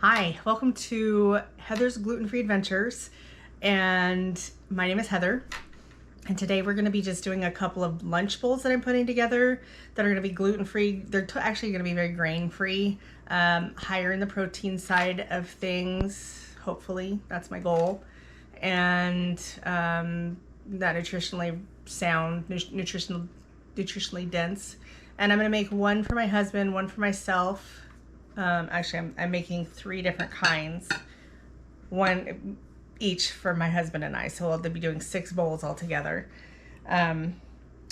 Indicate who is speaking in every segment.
Speaker 1: Hi, welcome to Heather's Gluten-Free Adventures, and my name is Heather, and today we're going to be just doing a couple of lunch bowls that I'm putting together that are going to be gluten-free. They're actually going to be very grain-free, higher in the protein side of things, hopefully, that's my goal, and that nutritionally sound, nutritionally dense. And I'm going to make one for my husband, one for myself. Actually, I'm making 3 different kinds, one each for my husband and I, so we'll be doing 6 bowls altogether. And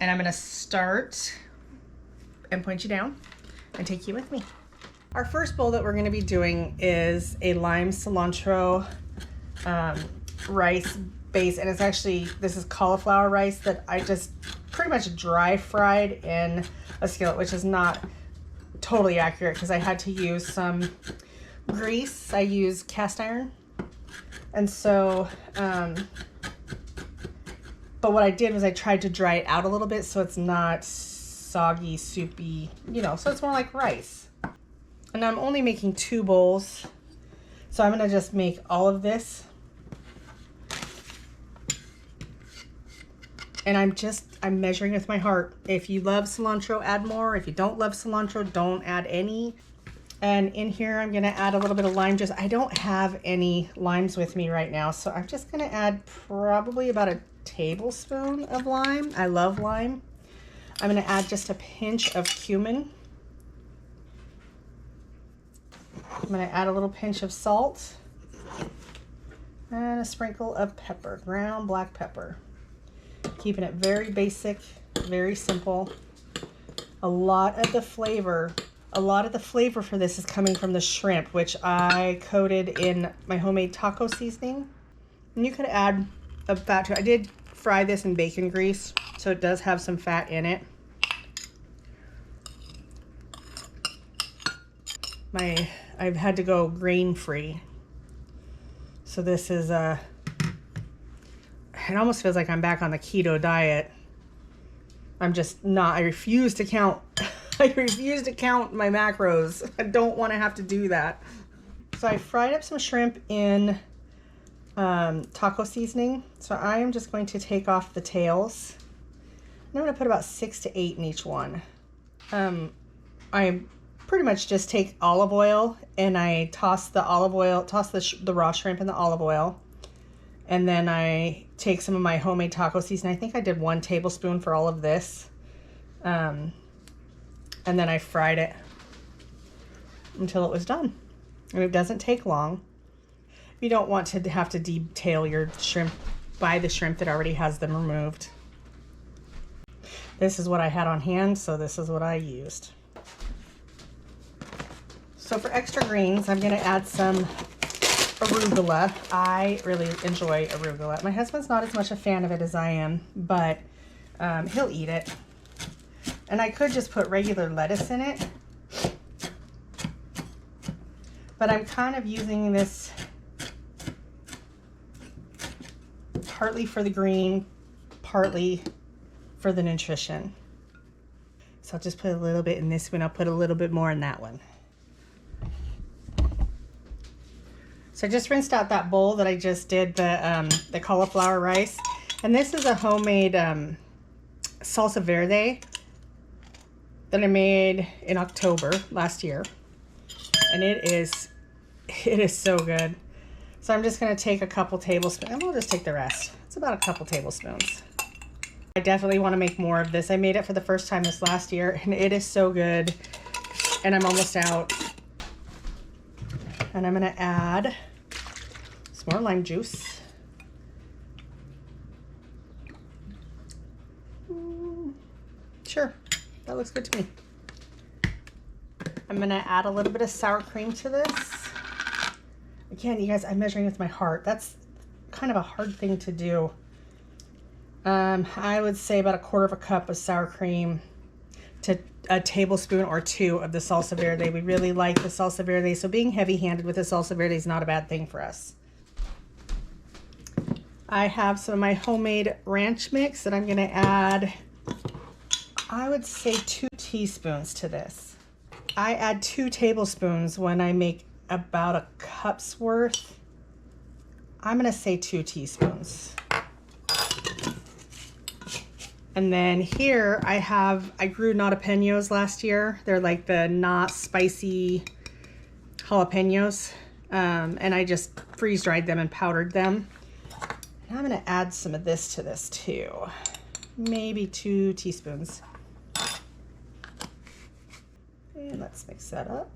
Speaker 1: I'm going to start and point you down and take you with me. Our first bowl that we're going to be doing is a lime cilantro rice base, and this is cauliflower rice that I just pretty much dry fried in a skillet, which is not totally accurate because I had to use some grease. I use cast iron, and so but what I did was I tried to dry it out a little bit so it's not soggy, soupy, so it's more like rice. And I'm only making 2 bowls, so I'm gonna just make all of this, and I'm measuring with my heart. If you love cilantro, add more. If you don't love cilantro, don't add any. And in here, I'm gonna add a little bit of lime juice. I don't have any limes with me right now, so I'm just gonna add probably about a tablespoon of lime. I love lime. I'm gonna add just a pinch of cumin. I'm gonna add a little pinch of salt and a sprinkle of pepper, ground black pepper. Keeping it very basic, very simple. A lot of the flavor for this is coming from the shrimp, which I coated in my homemade taco seasoning. And you could add a fat to it. I did fry this in bacon grease, so it does have some fat in it. I've had to go grain-free. So this is it almost feels like I'm back on the keto diet. I'm just not. I refuse to count my macros. I don't want to have to do that. So I fried up some shrimp in taco seasoning. So I am just going to take off the tails. And I'm going to put about 6 to 8 in each one. I pretty much just take olive oil and I toss the raw shrimp in the olive oil. And then I take some of my homemade taco seasoning. I think I did 1 tablespoon for all of this. And then I fried it until it was done. And it doesn't take long. You don't want to have to detail your shrimp, buy the shrimp that already has them removed. This is what I had on hand, so this is what I used. So for extra greens, I'm going to add some arugula. I really enjoy arugula. My husband's not as much a fan of it as I am, but he'll eat it. And I could just put regular lettuce in it, but I'm kind of using this partly for the green, partly for the nutrition. So I'll just put a little bit in this one. I'll put a little bit more in that one. So I just rinsed out that bowl that I just did the cauliflower rice. And this is a homemade salsa verde that I made in October last year. And it is so good. So I'm just gonna take a couple tablespoons, and we'll just take the rest. It's about a couple tablespoons. I definitely wanna make more of this. I made it for the first time this last year, and it is so good. And I'm almost out. And I'm gonna add some more lime juice. Sure, that looks good to me. I'm gonna add a little bit of sour cream to this. Again, you guys, I'm measuring with my heart. That's kind of a hard thing to do. I would say about 1/4 cup of sour cream to a tablespoon or 2 of the salsa verde. We really like the salsa verde, so being heavy-handed with the salsa verde is not a bad thing for us. I have some of my homemade ranch mix that I'm gonna add, I would say 2 teaspoons to this. I add 2 tablespoons when I make about a cup's worth. I'm gonna say 2 teaspoons. And then here I grew jalapenos last year. They're like the not spicy jalapenos. And I just freeze dried them and powdered them. And I'm gonna add some of this to this too. Maybe 2 teaspoons. And let's mix that up.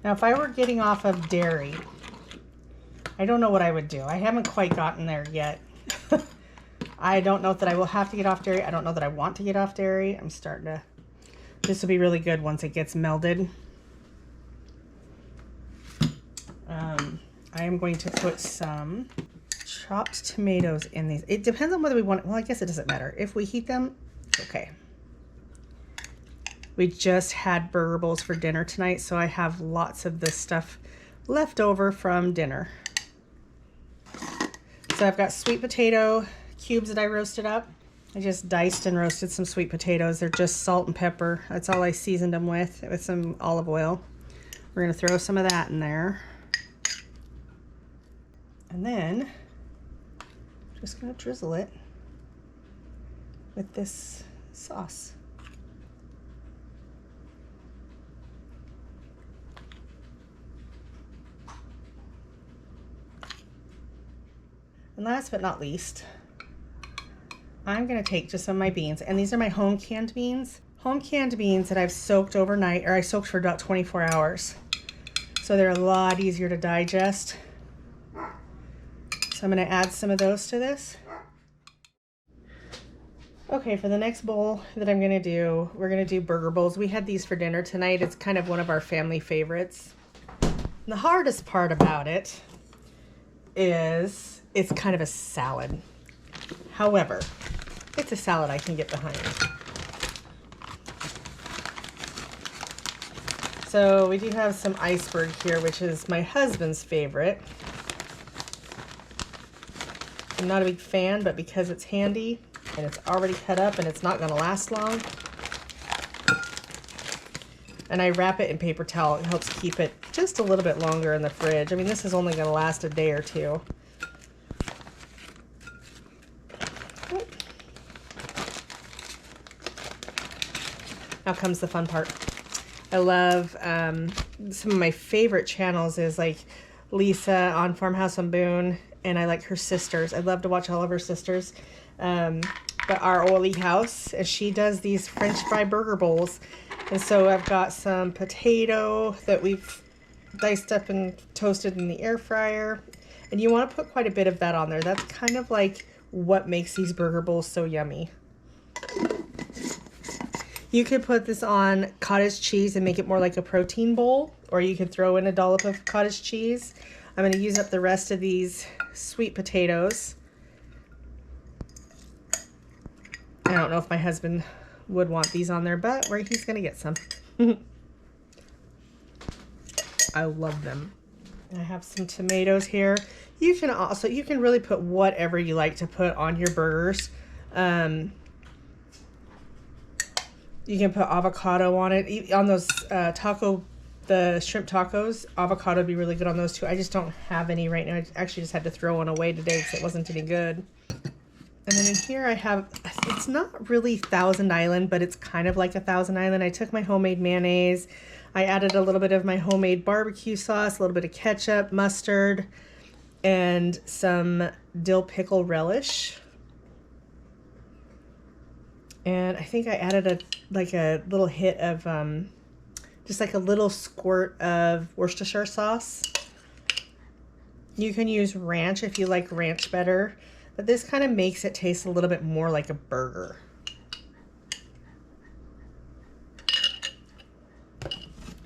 Speaker 1: Now, if I were getting off of dairy, I don't know what I would do. I haven't quite gotten there yet. I don't know that I will have to get off dairy. I don't know that I want to get off dairy. I'm starting to, this will be really good once it gets melded. I am going to put some chopped tomatoes in these. It depends on whether we want, well, I guess it doesn't matter. If we heat them, okay. We just had burger bowls for dinner tonight, so I have lots of this stuff left over from dinner. So I've got sweet potato cubes that I roasted up. I just diced and roasted some sweet potatoes. They're just salt and pepper. That's all I seasoned them with some olive oil. We're gonna throw some of that in there. And then I'm just gonna drizzle it with this sauce. And last but not least, I'm gonna take just some of my beans, and these are my home canned beans. Home canned beans that I've soaked overnight, or I soaked for about 24 hours. So they're a lot easier to digest. So I'm gonna add some of those to this. Okay, for the next bowl that I'm gonna do, we're gonna do burger bowls. We had these for dinner tonight. It's kind of one of our family favorites. And the hardest part about it is it's kind of a salad. However, it's a salad I can get behind. So we do have some iceberg here, which is my husband's favorite. I'm not a big fan, but because it's handy and it's already cut up and it's not gonna last long. And I wrap it in paper towel. It helps keep it just a little bit longer in the fridge. I mean, this is only gonna last a day or two. Now comes the fun part. I love, some of my favorite channels is like Lisa on Farmhouse on Boone, and I like her sisters. I love to watch all of her sisters. But Our Oily House, and she does these French fry burger bowls. And so I've got some potato that we've diced up and toasted in the air fryer. And you want to put quite a bit of that on there. That's kind of like what makes these burger bowls so yummy. You could put this on cottage cheese and make it more like a protein bowl, or you could throw in a dollop of cottage cheese. I'm going to use up the rest of these sweet potatoes. I don't know if my husband would want these on there, but he's going to get some. I love them. I have some tomatoes here. You can really put whatever you like to put on your burgers. You can put avocado on it. On those the shrimp tacos, avocado would be really good on those too. I just don't have any right now. I actually just had to throw one away today because it wasn't any good. And then in here I have, it's not really Thousand Island, but it's kind of like a Thousand Island. I took my homemade mayonnaise. I added a little bit of my homemade barbecue sauce, a little bit of ketchup, mustard, and some dill pickle relish. And I think I added a little hit of, just like a little squirt of Worcestershire sauce. You can use ranch if you like ranch better, but this kind of makes it taste a little bit more like a burger.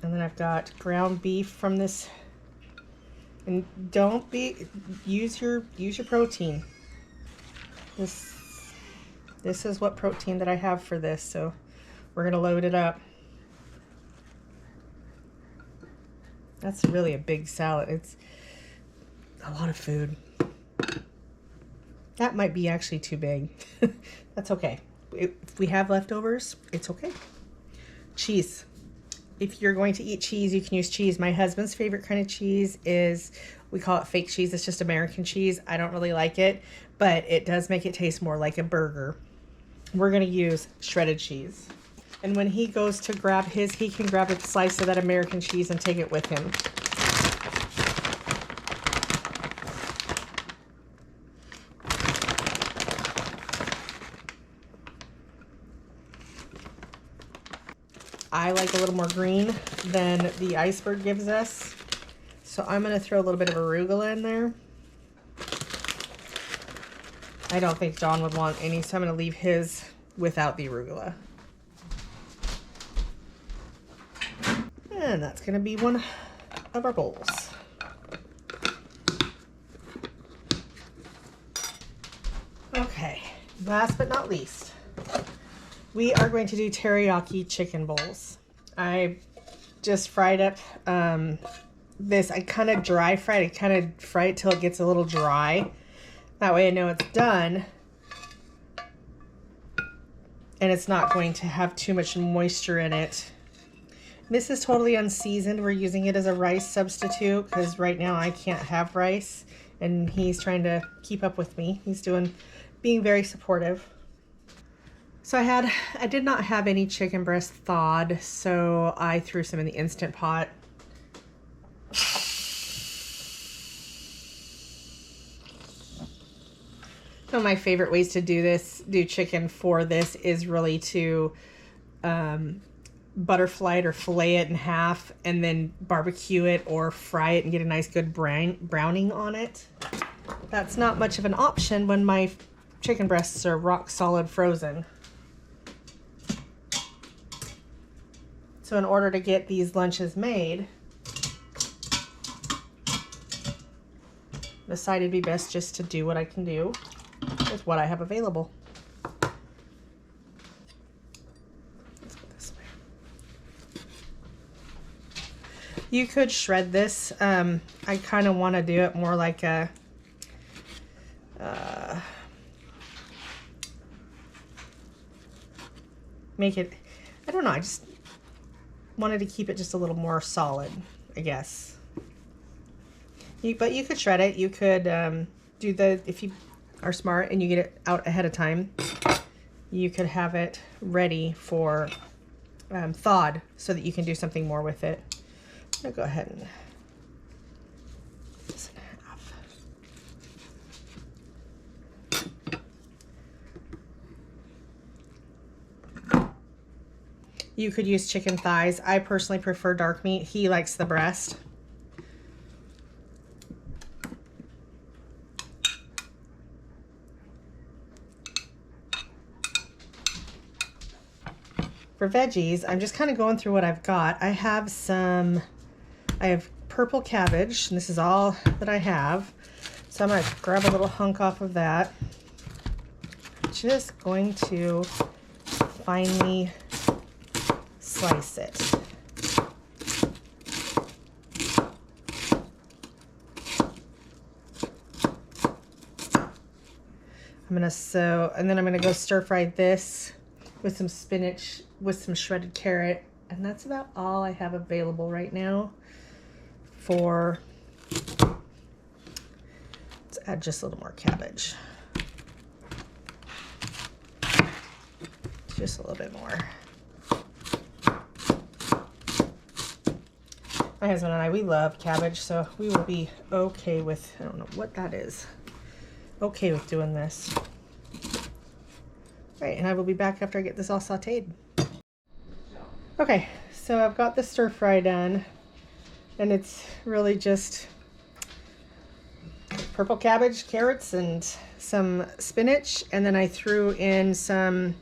Speaker 1: And then I've got ground beef from this, and use your protein. This is what protein that I have for this, so we're gonna load it up. That's really a big salad. It's a lot of food. That might be actually too big. That's okay. if we have leftovers, it's okay. Cheese. If you're going to eat cheese, you can use cheese. My husband's favorite kind of cheese is, we call it fake cheese. It's just American cheese. I don't really like it, but it does make it taste more like a burger. We're going to use shredded cheese. And when he goes to grab his, he can grab a slice of that American cheese and take it with him. I like a little more green than the iceberg gives us. So I'm going to throw a little bit of arugula in there. I don't think John would want any, so I'm going to leave his without the arugula. And that's going to be one of our bowls. Okay, last but not least, we are going to do teriyaki chicken bowls. I just fried up this. I kind of dry fried. I kind of fry it till it gets a little dry. That way I know it's done. And it's not going to have too much moisture in it. This is totally unseasoned. We're using it as a rice substitute because right now I can't have rice. And he's trying to keep up with me. He's being very supportive. So I did not have any chicken breast thawed, so I threw some in the Instant Pot. One of my favorite ways to do chicken for this is really to butterfly it or fillet it in half and then barbecue it or fry it and get a nice good browning on it. That's not much of an option when my chicken breasts are rock solid frozen. So in order to get these lunches made, I decided it'd be best just to do what I can do with what I have available. Let's go this way. You could shred this. I kind of want to do it more like a make it, I don't know, I just wanted to keep it just a little more solid, I guess. But you could shred it. You could if you are smart and you get it out ahead of time, you could have it ready for thawed so that you can do something more with it. I'm gonna go ahead and cut this in half. You could use chicken thighs. I personally prefer dark meat. He likes the breast. For veggies, I'm just kind of going through what I've got. I have purple cabbage, and this is all that I have. So I'm going to grab a little hunk off of that. Just going to finely slice it. And then I'm gonna go stir fry this with some spinach, with some shredded carrot, and that's about all I have available right now for, let's add just a little more cabbage. Just a little bit more. My husband and I, we love cabbage, so we will be okay with, I don't know what that is, okay with doing this. All right, and I will be back after I get this all sauteed. Okay, so I've got the stir fry done, and it's really just purple cabbage, carrots, and some spinach, and then I threw in some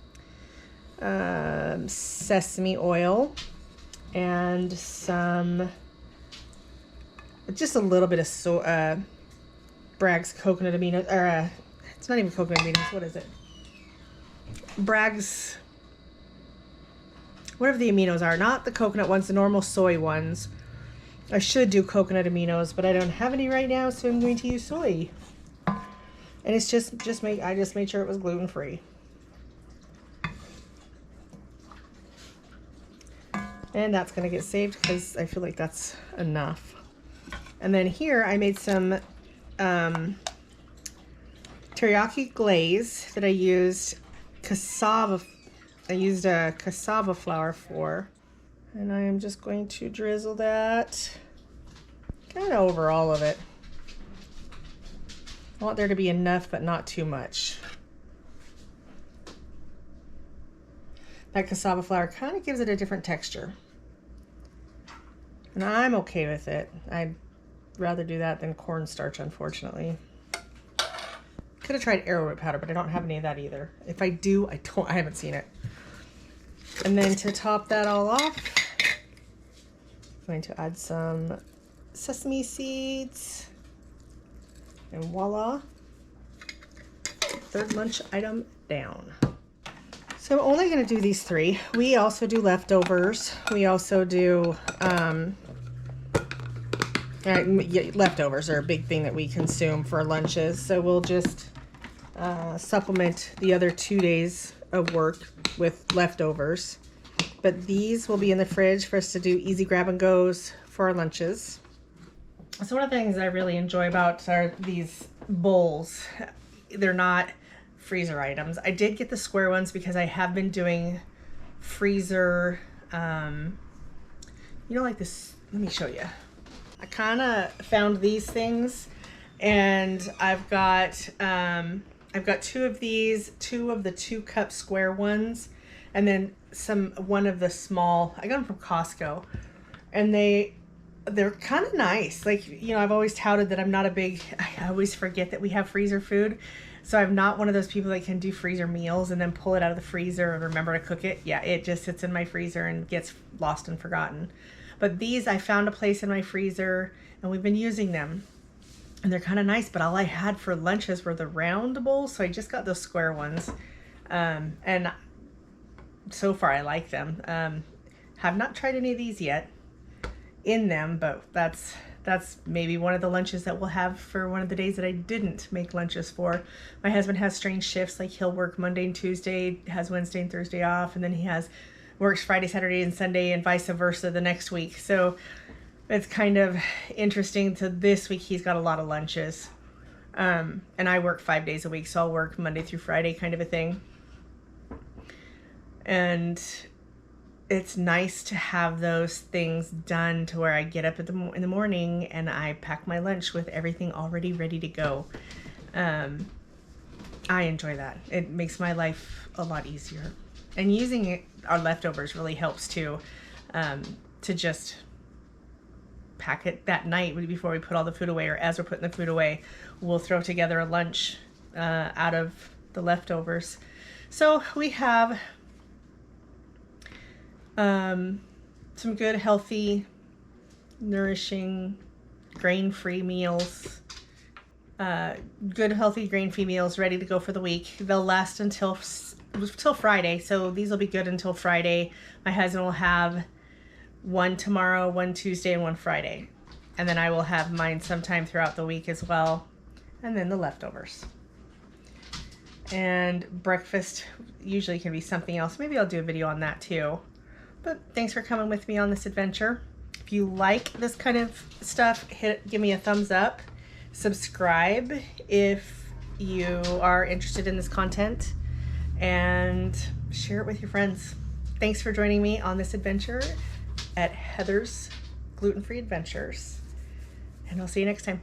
Speaker 1: sesame oil and just a little bit of Bragg's coconut aminos, or it's not even coconut aminos, what is it? Bragg's, whatever the aminos are, not the coconut ones, the normal soy ones. I should do coconut aminos, but I don't have any right now, so I'm going to use soy. And it's I just made sure it was gluten-free. And that's gonna get saved because I feel like that's enough. And then here I made some teriyaki glaze that I used cassava flour for. And I am just going to drizzle that kind of over all of it. I want there to be enough, but not too much. That cassava flour kind of gives it a different texture. And I'm okay with it. I'd rather do that than cornstarch, unfortunately. Could have tried arrowroot powder, but I don't have any of that either. If I do, I haven't seen it. And then to top that all off, I'm going to add some sesame seeds. And voila, third lunch item down. So I'm only going to do these 3. We also do leftovers. We also do, leftovers are a big thing that we consume for lunches. So we'll just supplement the other 2 days of work with leftovers. But these will be in the fridge for us to do easy grab and goes for our lunches. So one of the things I really enjoy about are these bowls. They're not freezer items. I did get the square ones because I have been doing freezer, like this. Let me show you. I kind of found these things, and I've got 2 of these, 2 of the 2-cup square ones, and then one of the small. I got them from Costco, and they're kind of nice. Like, I've always touted that I always forget that we have freezer food. So I'm not one of those people that can do freezer meals and then pull it out of the freezer and remember to cook it. Yeah, it just sits in my freezer and gets lost and forgotten. But these, I found a place in my freezer and we've been using them. And they're kind of nice, but all I had for lunches were the round bowls. So I just got those square ones. And so far I like them. Have not tried any of these yet in them, but that's maybe one of the lunches that we'll have for one of the days that I didn't make lunches for. My husband has strange shifts, like he'll work Monday and Tuesday, has Wednesday and Thursday off, and then he works Friday, Saturday, and Sunday, and vice versa the next week. So it's kind of interesting. To this week, he's got a lot of lunches, and I work 5 days a week, so I'll work Monday through Friday, kind of a thing. And it's nice to have those things done to where I get up in the morning and I pack my lunch with everything already ready to go. I enjoy that. It makes my life a lot easier. And using our leftovers really helps too, to just pack it that night before we put all the food away, or as we're putting the food away, we'll throw together a lunch out of the leftovers. So we have some good, healthy, nourishing, grain-free meals. Good, healthy, grain-free meals ready to go for the week. They'll last until Friday, so these will be good until Friday. My husband will have one tomorrow, one Tuesday, and one Friday. And then I will have mine sometime throughout the week as well. And then the leftovers. And breakfast usually can be something else. Maybe I'll do a video on that too. But thanks for coming with me on this adventure. If you like this kind of stuff, give me a thumbs up. Subscribe if you are interested in this content, and share it with your friends. Thanks for joining me on this adventure at Heather's Gluten-Free Adventures, and I'll see you next time.